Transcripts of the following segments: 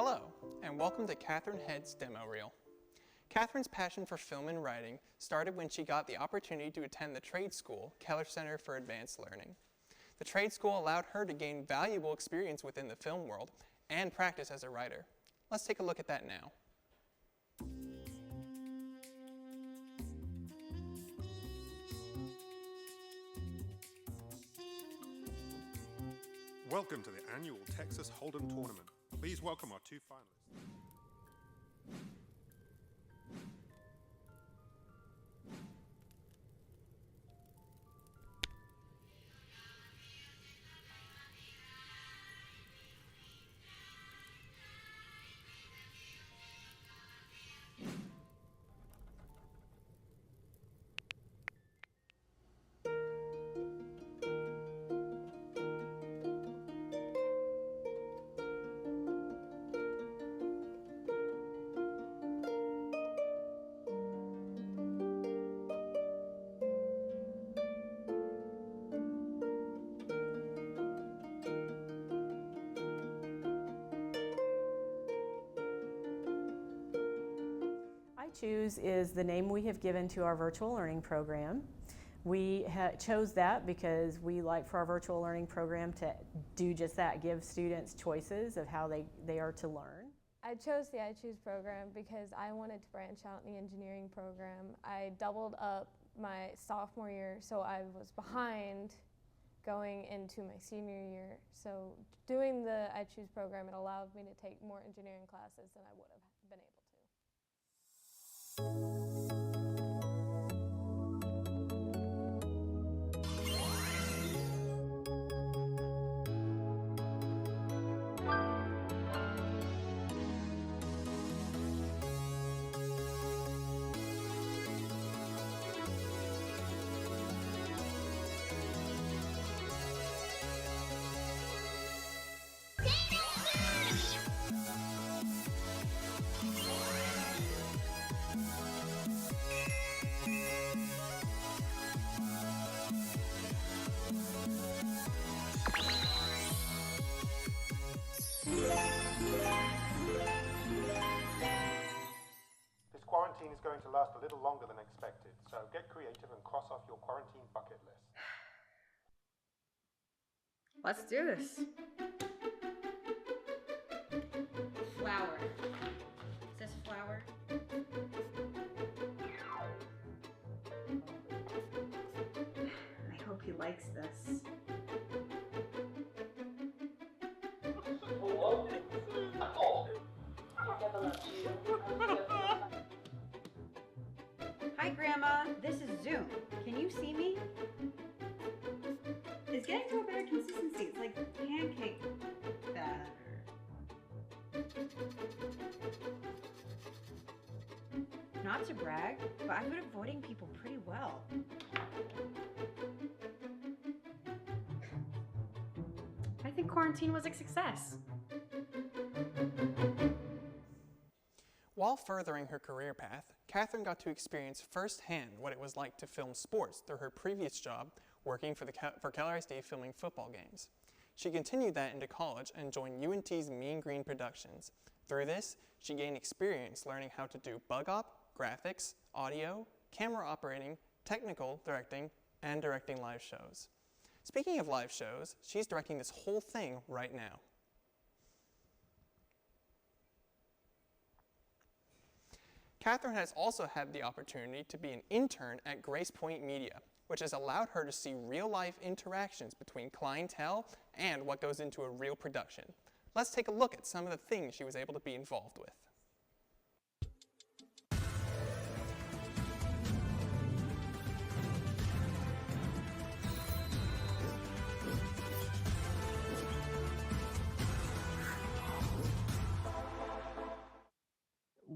Hello, and welcome to Katherine Head's demo reel. Katherine's passion for film and writing started when she got the opportunity to attend the trade school, Keller Center for Advanced Learning. The trade school allowed her to gain valuable experience within the film world and practice as a writer. Let's take a look at that now. Welcome to the annual Texas Hold'em Tournament. Please welcome our two finalists. Choose is the name we have given to our virtual learning program. We chose that because we like for our virtual learning program to do just that, give students choices of how they are to learn. I chose the I Choose program because I wanted to branch out in the engineering program. I doubled up my sophomore year, so I was behind going into my senior year. So doing the I Choose program, it allowed me to take more engineering classes than I would have been able to. This quarantine is going to last a little longer than expected, so get creative and cross off your quarantine bucket list. Let's do this. Flower. Is this flower? I hope he likes this. Hi, Grandma. This is Zoom. Can you see me? It's getting to a better consistency. It's like pancake batter. Not to brag, but I've been avoiding people pretty well. I think quarantine was a success. While furthering her career path, Katherine got to experience firsthand what it was like to film sports through her previous job working for Keller ISD filming football games. She continued that into college and joined UNT's Mean Green Productions. Through this, she gained experience learning how to do bug op, graphics, audio, camera operating, technical directing, and directing live shows. Speaking of live shows, she's directing this whole thing right now. Katherine has also had the opportunity to be an intern at Grace Point Media, which has allowed her to see real-life interactions between clientele and what goes into a real production. Let's take a look at some of the things she was able to be involved with.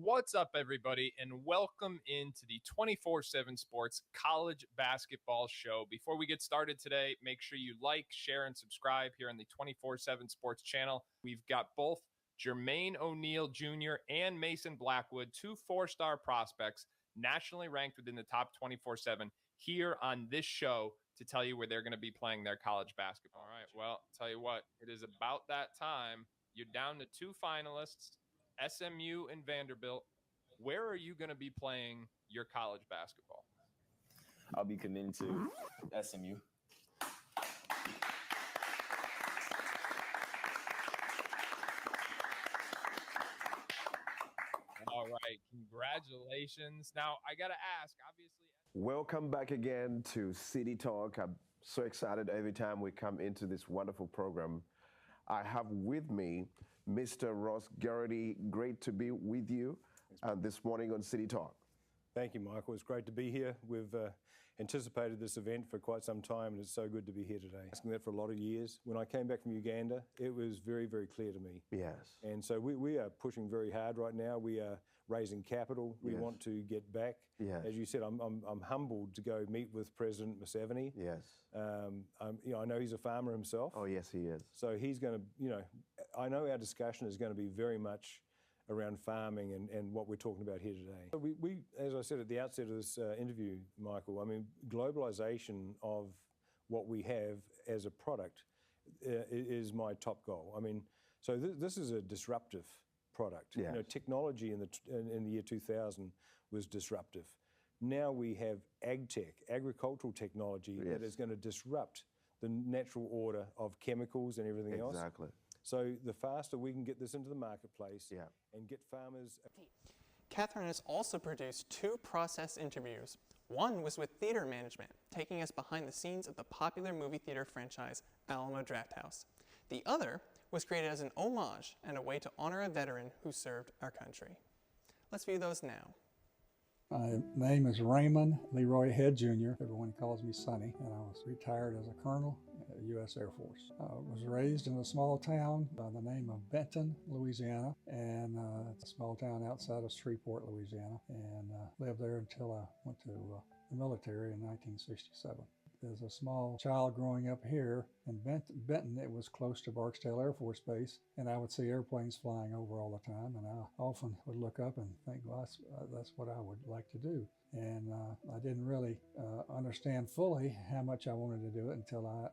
What's up, everybody, and welcome into the 24/7 Sports College Basketball Show. Before we get started today, make sure you like, share, and subscribe here on the 24/7 Sports channel. We've got both Jermaine O'Neal Jr. and Mason Blackwood, two four-star prospects, nationally ranked within the top 24/7 here on this show to tell you where they're going to be playing their college basketball. All right, well, tell you what, it is about that time. You're down to 2 finalists, SMU and Vanderbilt. Where are you going to be playing your college basketball? I'll be committing to SMU. All right, congratulations. Now, I got to ask, obviously. Welcome back again to City Talk. I'm so excited every time we come into this wonderful program. I have with me Mr. Ross Garrity. Great to be with you this morning on City Talk. Thank you, Michael. It's great to be here. We've anticipated this event for quite some time, and it's so good to be here today. Asking that for a lot of years. When I came back from Uganda, it was very, very clear to me. Yes. And so we are pushing very hard right now. We are raising capital. We Yes. want to get back. Yes. As you said, I'm humbled to go meet with President Museveni. Yes. I know he's a farmer himself. Oh, yes, he is. So he's going to, I know our discussion is going to be very much around farming and what we're talking about here today. We as I said at the outset of this interview, Michael, I mean, globalization of what we have as a product is my top goal. I mean, so this is a disruptive product. Yes. Technology in the year 2000 was disruptive. Now we have agricultural technology Yes. that is going to disrupt the natural order of chemicals and everything else. Exactly. So the faster we can get this into the marketplace Yeah. and get farmers. Katherine has also produced 2 process interviews. One was with theater management, taking us behind the scenes of the popular movie theater franchise Alamo Drafthouse. The other was created as an homage and a way to honor a veteran who served our country. Let's view those now. My name is Raymond Leroy Head Jr. Everyone calls me Sonny, and I was retired as a colonel at the U.S. Air Force. I was raised in a small town by the name of Benton, Louisiana, and it's a small town outside of Shreveport, Louisiana, and lived there until I went to the military in 1967. As a small child growing up here in Benton, it was close to Barksdale Air Force Base, and I would see airplanes flying over all the time, and I often would look up and think, well, that's what I would like to do. And I didn't really understand fully how much I wanted to do it until I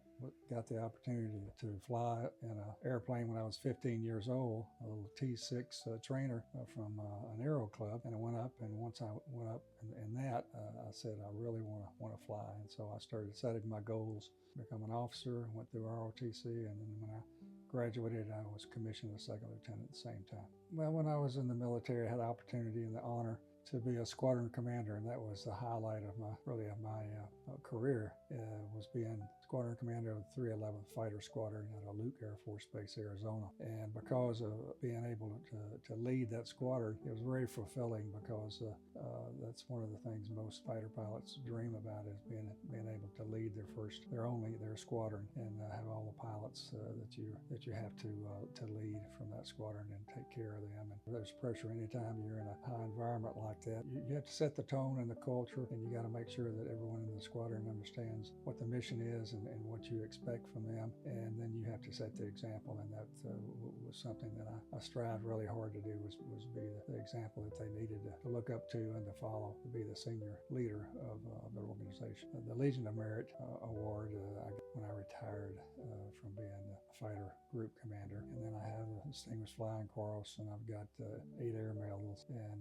got the opportunity to fly in an airplane when I was 15 years old, a little T6 trainer from an aero club, and I went up, and once I went up in that, I said, I really want to fly. And so I started setting my goals, become an officer, went through ROTC, and then when I graduated, I was commissioned as second lieutenant at the same time. Well, when I was in the military, I had the opportunity and the honor to be a squadron commander, and that was the highlight of my career, was being squadron commander of the 311th Fighter Squadron at Luke Air Force Base, Arizona. And because of being able to lead that squadron, it was very fulfilling, because that's one of the things most fighter pilots dream about, is being able to lead their squadron, and have all the pilots that you have to lead from that squadron and take care of them. And there's pressure anytime you're in a high environment like that. You have to set the tone and the culture, and you got to make sure that everyone in the squadron understands what the mission is and what you expect from them. And then you have to set the example, and that was something that I strived really hard to do, was be the example that they needed to look up to and to follow, to be the senior leader of their organization. The Legion of Merit award I got when I retired from being a fighter group commander. And then I have the Distinguished Flying Cross, and I've got 8 air medals and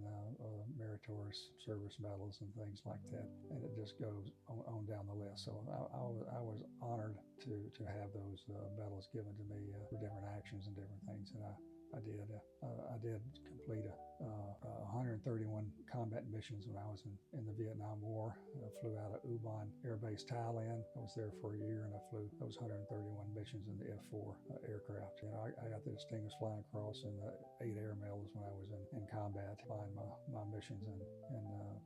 meritorious service medals and things like that. And it just goes on down the list. So I was honored to have those medals given to me for different actions and different things that I did. I did complete 131 combat missions when I was in the Vietnam War. I flew out of Ubon Air Base, Thailand. I was there for a year, and I flew those 131 missions in the F-4 aircraft. I got the Distinguished Flying Cross and the 8 air medals when I was in combat, flying my missions in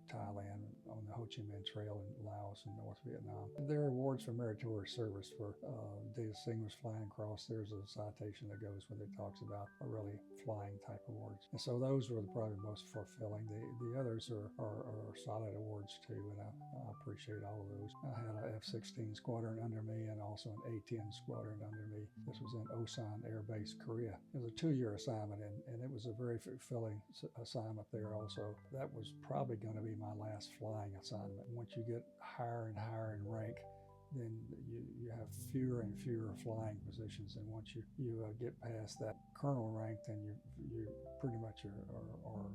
Thailand, on the Ho Chi Minh Trail in Laos and North Vietnam. There are awards for meritorious service. For the Distinguished Flying Cross, there's a citation that goes where it talks about a really flying type awards. And so those were probably the most fulfilling. The others are solid awards too, and I appreciate all of those. I had an F-16 squadron under me, and also an A-10 squadron under me. This was in Osan Air Base, Korea. It was a 2-year assignment, and it was a very fulfilling assignment there also. That was probably going to be my last flying assignment. Once you get higher and higher in rank, then you have fewer and fewer flying positions. And once you get past that colonel rank, then you pretty much are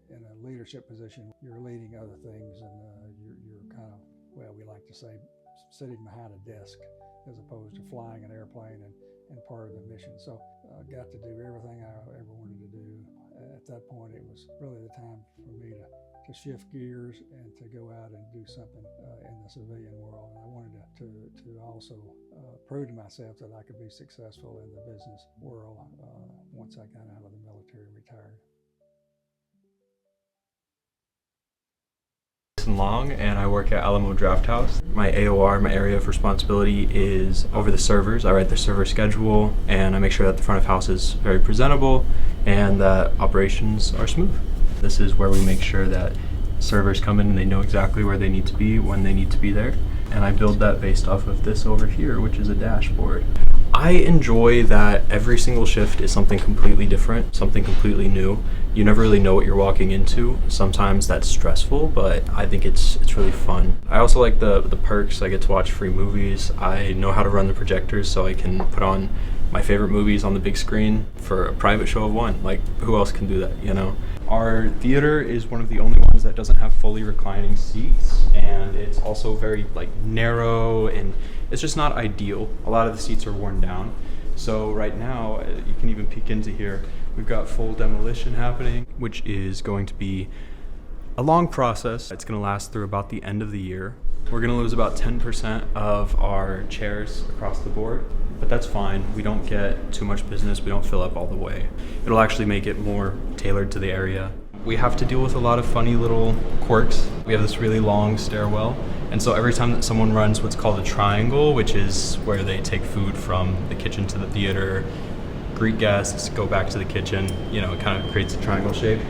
in a leadership position. You're leading other things, and you're kind of, well, we like to say, sitting behind a desk as opposed to flying an airplane and part of the mission. So I got to do everything I ever wanted to do. At that point, it was really the time for me to shift gears and to go out and do something in the civilian world. And I wanted to also prove to myself that I could be successful in the business world once I got out of the military and retired. Long, and I work at Alamo Draft House. My AOR, my area of responsibility, is over the servers. I write the server schedule, and I make sure that the front of house is very presentable and that operations are smooth. This is where we make sure that servers come in and they know exactly where they need to be when they need to be there. And I build that based off of this over here, which is a dashboard. I enjoy that every single shift is something completely different, something completely new. You never really know what you're walking into. Sometimes that's stressful, but I think it's really fun. I also like the perks. I get to watch free movies. I know how to run the projectors, so I can put on my favorite movies on the big screen for a private show of one. Like, who else can do that, you know? Our theater is one of the only ones that doesn't have fully reclining seats, and it's also very narrow, and it's just not ideal. A lot of the seats are worn down. So right now, you can even peek into here, we've got full demolition happening, which is going to be a long process. It's gonna last through about the end of the year. We're gonna lose about 10% of our chairs across the board, but that's fine. We don't get too much business. We don't fill up all the way. It'll actually make it more tailored to the area. We have to deal with a lot of funny little quirks. We have this really long stairwell, and so every time that someone runs what's called a triangle, which is where they take food from the kitchen to the theater, greet guests, go back to the kitchen, you know, it kind of creates a triangle shape.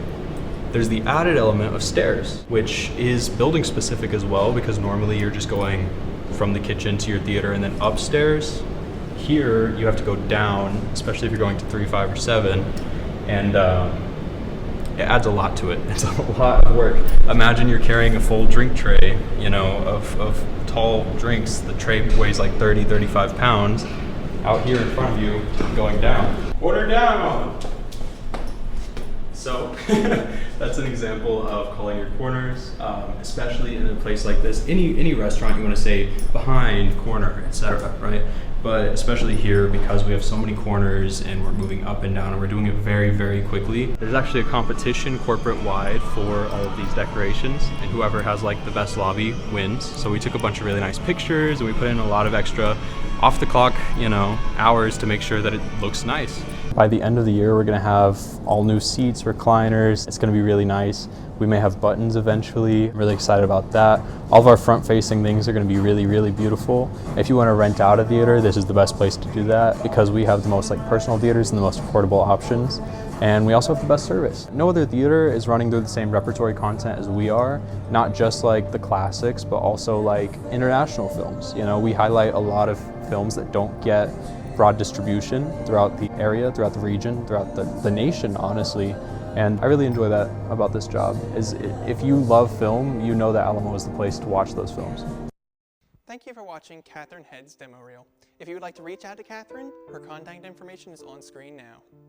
There's the added element of stairs, which is building specific as well, because normally you're just going from the kitchen to your theater and then upstairs. Here, you have to go down, especially if you're going to 3, 5, or 7, and it adds a lot to it. It's a lot of work. Imagine you're carrying a full drink tray, you know, of tall drinks. The tray weighs like 30, 35 pounds. Out here in front of you, going down. Order down! So that's an example of calling your corners, especially in a place like this. Any restaurant you want to say behind, corner, etc., right? But especially here, because we have so many corners and we're moving up and down and we're doing it very, very quickly. There's actually a competition corporate-wide for all of these decorations, and whoever has like the best lobby wins. So we took a bunch of really nice pictures and we put in a lot of extra off-the-clock, you know, hours to make sure that it looks nice. By the end of the year, we're gonna have all new seats, recliners. It's gonna be really nice. We may have buttons eventually. I'm really excited about that. All of our front-facing things are gonna be really, really beautiful. If you wanna rent out a theater, this is the best place to do that, because we have the most personal theaters and the most affordable options. And we also have the best service. No other theater is running through the same repertory content as we are, not just the classics, but also international films. You know, we highlight a lot of films that don't get broad distribution throughout the area, throughout the region, throughout the nation, honestly. And I really enjoy that about this job, is if you love film, you know that Alamo is the place to watch those films. Thank you for watching Katherine Head's demo reel. If you would like to reach out to Katherine, her contact information is on screen now.